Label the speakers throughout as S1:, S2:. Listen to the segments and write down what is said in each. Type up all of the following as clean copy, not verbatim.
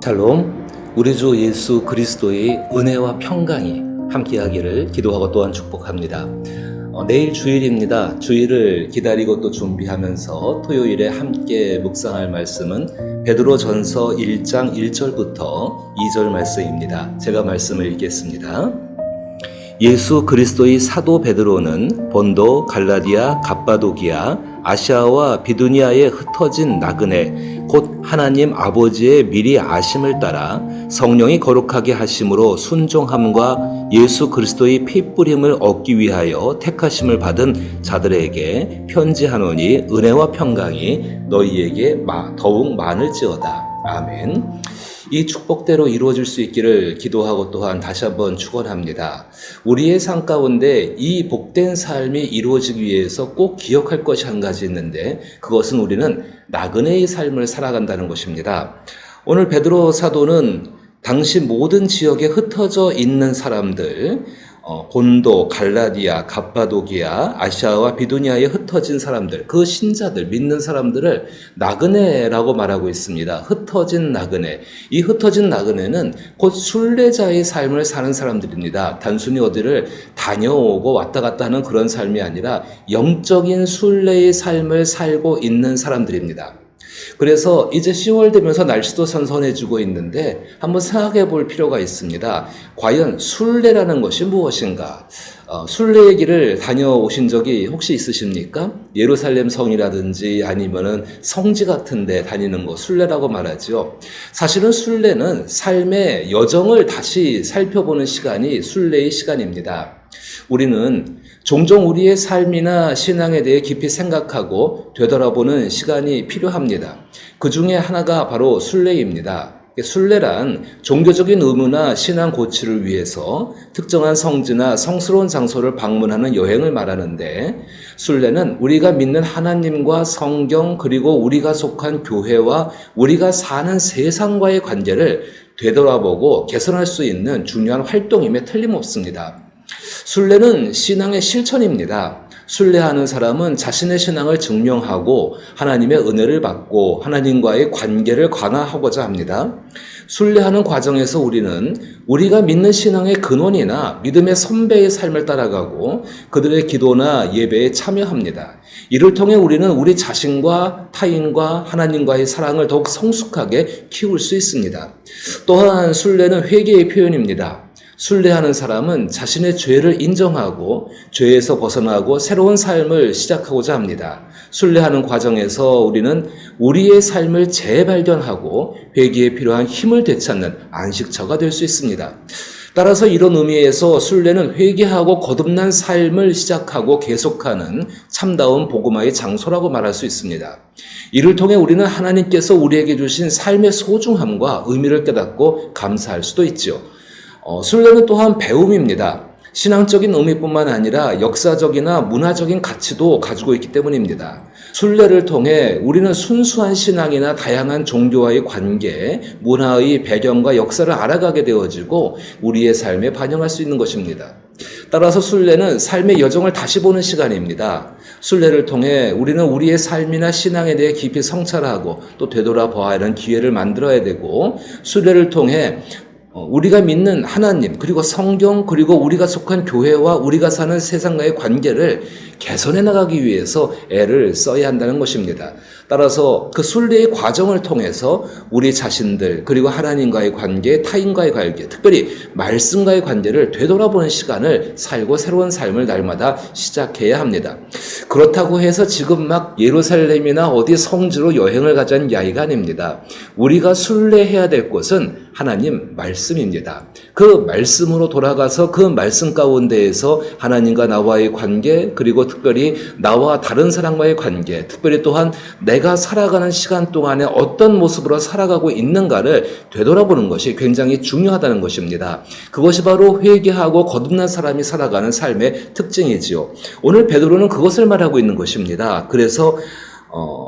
S1: 샬롬, 우리 주 예수 그리스도의 은혜와 평강이 함께하기를 기도하고 또한 축복합니다. 내일 주일입니다. 주일을 기다리고 또 준비하면서 토요일에 함께 묵상할 말씀은 베드로전서 1장 1절부터 2절 말씀입니다. 제가 말씀을 읽겠습니다. 예수 그리스도의 사도 베드로는 본도, 갈라디아, 갑바도기아, 아시아와 비두니아에 흩어진 나그네 곧 하나님 아버지의 미리 아심을 따라 성령이 거룩하게 하심으로 순종함과 예수 그리스도의 피 뿌림을 얻기 위하여 택하심을 받은 자들에게 편지하노니 은혜와 평강이 너희에게 더욱 많을지어다. 아멘. 이 축복대로 이루어질 수 있기를 기도하고 또한 다시 한번 축원합니다. 우리의 삶 가운데 이 복된 삶이 이루어지기 위해서 꼭 기억할 것이 한 가지 있는데 그것은 우리는 나그네의 삶을 살아간다는 것입니다. 오늘 베드로 사도는 당시 모든 지역에 흩어져 있는 사람들, 본도, 갈라디아, 갑바도기아, 아시아와 비두니아에 흩어진 사람들, 그 신자들, 믿는 사람들을 나그네라고 말하고 있습니다. 흩어진 나그네. 이 흩어진 나그네는 곧 순례자의 삶을 사는 사람들입니다. 단순히 어디를 다녀오고 왔다 갔다 하는 그런 삶이 아니라 영적인 순례의 삶을 살고 있는 사람들입니다. 그래서 이제 10월 되면서 날씨도 선선해지고 있는데 한번 생각해 볼 필요가 있습니다. 과연 순례라는 것이 무엇인가? 순례의 길을 다녀오신 적이 혹시 있으십니까? 예루살렘 성이라든지 아니면은 성지 같은 데 다니는 거 순례라고 말하죠. 사실은 순례는 삶의 여정을 다시 살펴보는 시간이 순례의 시간입니다. 우리는 종종 우리의 삶이나 신앙에 대해 깊이 생각하고 되돌아보는 시간이 필요합니다. 그 중에 하나가 바로 순례입니다. 순례란 종교적인 의무나 신앙 고취를 위해서 특정한 성지나 성스러운 장소를 방문하는 여행을 말하는데, 순례는 우리가 믿는 하나님과 성경 그리고 우리가 속한 교회와 우리가 사는 세상과의 관계를 되돌아보고 개선할 수 있는 중요한 활동임에 틀림없습니다. 순례는 신앙의 실천입니다. 순례하는 사람은 자신의 신앙을 증명하고 하나님의 은혜를 받고 하나님과의 관계를 강화하고자 합니다. 순례하는 과정에서 우리는 우리가 믿는 신앙의 근원이나 믿음의 선배의 삶을 따라가고 그들의 기도나 예배에 참여합니다. 이를 통해 우리는 우리 자신과 타인과 하나님과의 사랑을 더욱 성숙하게 키울 수 있습니다. 또한 순례는 회개의 표현입니다. 순례하는 사람은 자신의 죄를 인정하고 죄에서 벗어나고 새로운 삶을 시작하고자 합니다. 순례하는 과정에서 우리는 우리의 삶을 재발견하고 회개에 필요한 힘을 되찾는 안식처가 될 수 있습니다. 따라서 이런 의미에서 순례는 회개하고 거듭난 삶을 시작하고 계속하는 참다운 복음화의 장소라고 말할 수 있습니다. 이를 통해 우리는 하나님께서 우리에게 주신 삶의 소중함과 의미를 깨닫고 감사할 수도 있죠. 순례는 또한 배움입니다. 신앙적인 의미뿐만 아니라 역사적이나 문화적인 가치도 가지고 있기 때문입니다. 순례를 통해 우리는 순수한 신앙이나 다양한 종교와의 관계, 문화의 배경과 역사를 알아가게 되어지고 우리의 삶에 반영할 수 있는 것입니다. 따라서 순례는 삶의 여정을 다시 보는 시간입니다. 순례를 통해 우리는 우리의 삶이나 신앙에 대해 깊이 성찰하고 또 되돌아봐야 하는 기회를 만들어야 되고, 순례를 통해 우리가 믿는 하나님 그리고 성경 그리고 우리가 속한 교회와 우리가 사는 세상과의 관계를 개선해 나가기 위해서 애를 써야 한다는 것입니다. 따라서 그 순례의 과정을 통해서 우리 자신들 그리고 하나님과의 관계, 타인과의 관계, 특별히 말씀과의 관계를 되돌아보는 시간을 살고 새로운 삶을 날마다 시작해야 합니다. 그렇다고 해서 지금 막 예루살렘이나 어디 성지로 여행을 가자는 이야기가 아닙니다. 우리가 순례해야 될 곳은 하나님 말씀입니다. 그 말씀으로 돌아가서 그 말씀 가운데에서 하나님과 나와의 관계, 그리고 특별히 나와 다른 사람과의 관계, 특별히 또한 내가 살아가는 시간 동안에 어떤 모습으로 살아가고 있는가를 되돌아보는 것이 굉장히 중요하다는 것입니다. 그것이 바로 회개하고 거듭난 사람이 살아가는 삶의 특징이지요. 오늘 베드로는 그것을 말하고 있는 것입니다. 그래서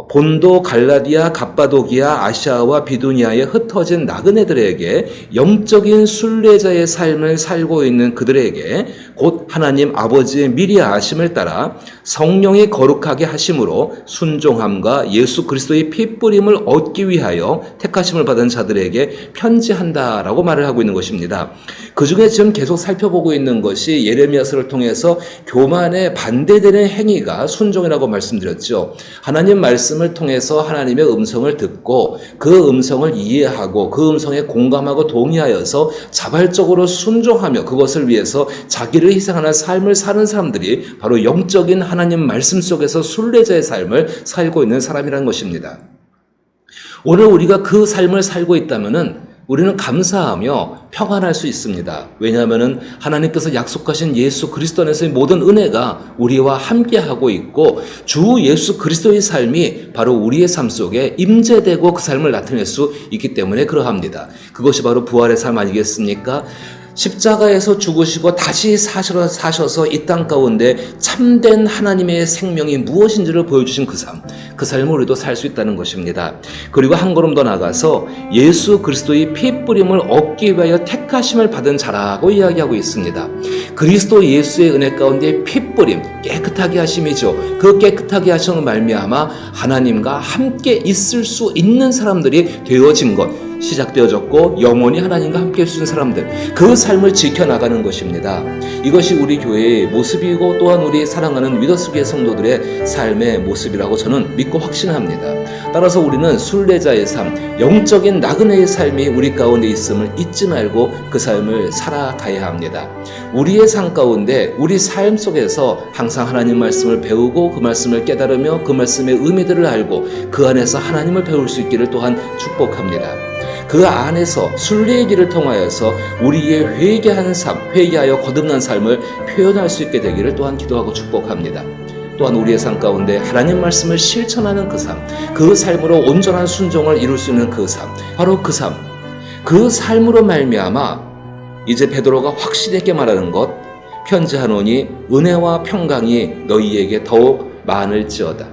S1: 본도, 갈라디아, 갑바도기아, 아시아와 비두니아에 흩어진 나그네들에게 영적인 순례자의 삶을 살고 있는 그들에게 곧 하나님 아버지의 미리 아심을 따라 성령이 거룩하게 하심으로 순종함과 예수 그리스도의 피뿌림을 얻기 위하여 택하심을 받은 자들에게 편지한다라고 말을 하고 있는 것입니다. 그 중에 지금 계속 살펴보고 있는 것이 예레미야서를 통해서 교만에 반대되는 행위가 순종이라고 말씀드렸죠. 하나님 말씀을 통해서 하나님의 음성을 듣고 그 음성을 이해하고 그 음성에 공감하고 동의하여서 자발적으로 순종하며 그것을 위해서 자기를 희생하는 삶을 사는 사람들이 바로 영적인 하나님 말씀 속에서 순례자의 삶을 살고 있는 사람이라는 것입니다. 오늘 우리가 그 삶을 살고 있다면은 우리는 감사하며 평안할 수 있습니다. 왜냐하면 하나님께서 약속하신 예수 그리스도 안에서의 모든 은혜가 우리와 함께하고 있고 주 예수 그리스도의 삶이 바로 우리의 삶 속에 임재되고 그 삶을 나타낼 수 있기 때문에 그러합니다. 그것이 바로 부활의 삶 아니겠습니까? 십자가에서 죽으시고 다시 사셔서 이 땅 가운데 참된 하나님의 생명이 무엇인지를 보여주신 그 삶을 우리도 살 수 있다는 것입니다. 그리고 한 걸음 더 나가서 예수 그리스도의 피뿌림을 얻기 위하여 택하심을 받은 자라고 이야기하고 있습니다. 그리스도 예수의 은혜 가운데 피뿌림, 깨끗하게 하심이죠. 그 깨끗하게 하심을 말미암아 하나님과 함께 있을 수 있는 사람들이 되어진 것, 시작되어졌고 영원히 하나님과 함께 할 수 있는 사람들, 그 삶을 지켜나가는 것입니다. 이것이 우리 교회의 모습이고 또한 우리 사랑하는 위더스교회 성도들의 삶의 모습이라고 저는 믿고 확신합니다. 따라서 우리는 순례자의 삶, 영적인 나그네의 삶이 우리 가운데 있음을 잊지 말고 그 삶을 살아가야 합니다. 우리의 삶 가운데 우리 삶 속에서 항상 하나님 말씀을 배우고 그 말씀을 깨달으며 그 말씀의 의미들을 알고 그 안에서 하나님을 배울 수 있기를 또한 축복합니다. 그 안에서 순례의 길을 통하여서 우리의 회개한 삶, 회개하여 거듭난 삶을 표현할 수 있게 되기를 또한 기도하고 축복합니다. 또한 우리의 삶 가운데 하나님 말씀을 실천하는 그 삶, 그 삶으로 온전한 순종을 이룰 수 있는 그 삶, 바로 그 삶, 그 삶으로 말미암아 이제 베드로가 확실히 있게 말하는 것, 편지하노니 은혜와 평강이 너희에게 더욱 많을지어다.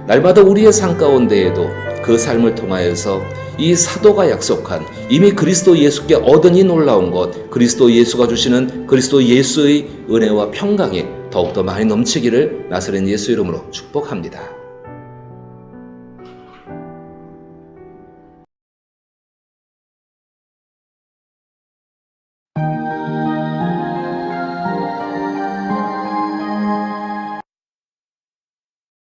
S1: 날마다 우리의 삶 가운데에도 그 삶을 통하여서 이 사도가 약속한 이미 그리스도 예수께 얻은 이 놀라운 것, 그리스도 예수가 주시는 그리스도 예수의 은혜와 평강이 더욱더 많이 넘치기를 나사렛 예수 이름으로 축복합니다.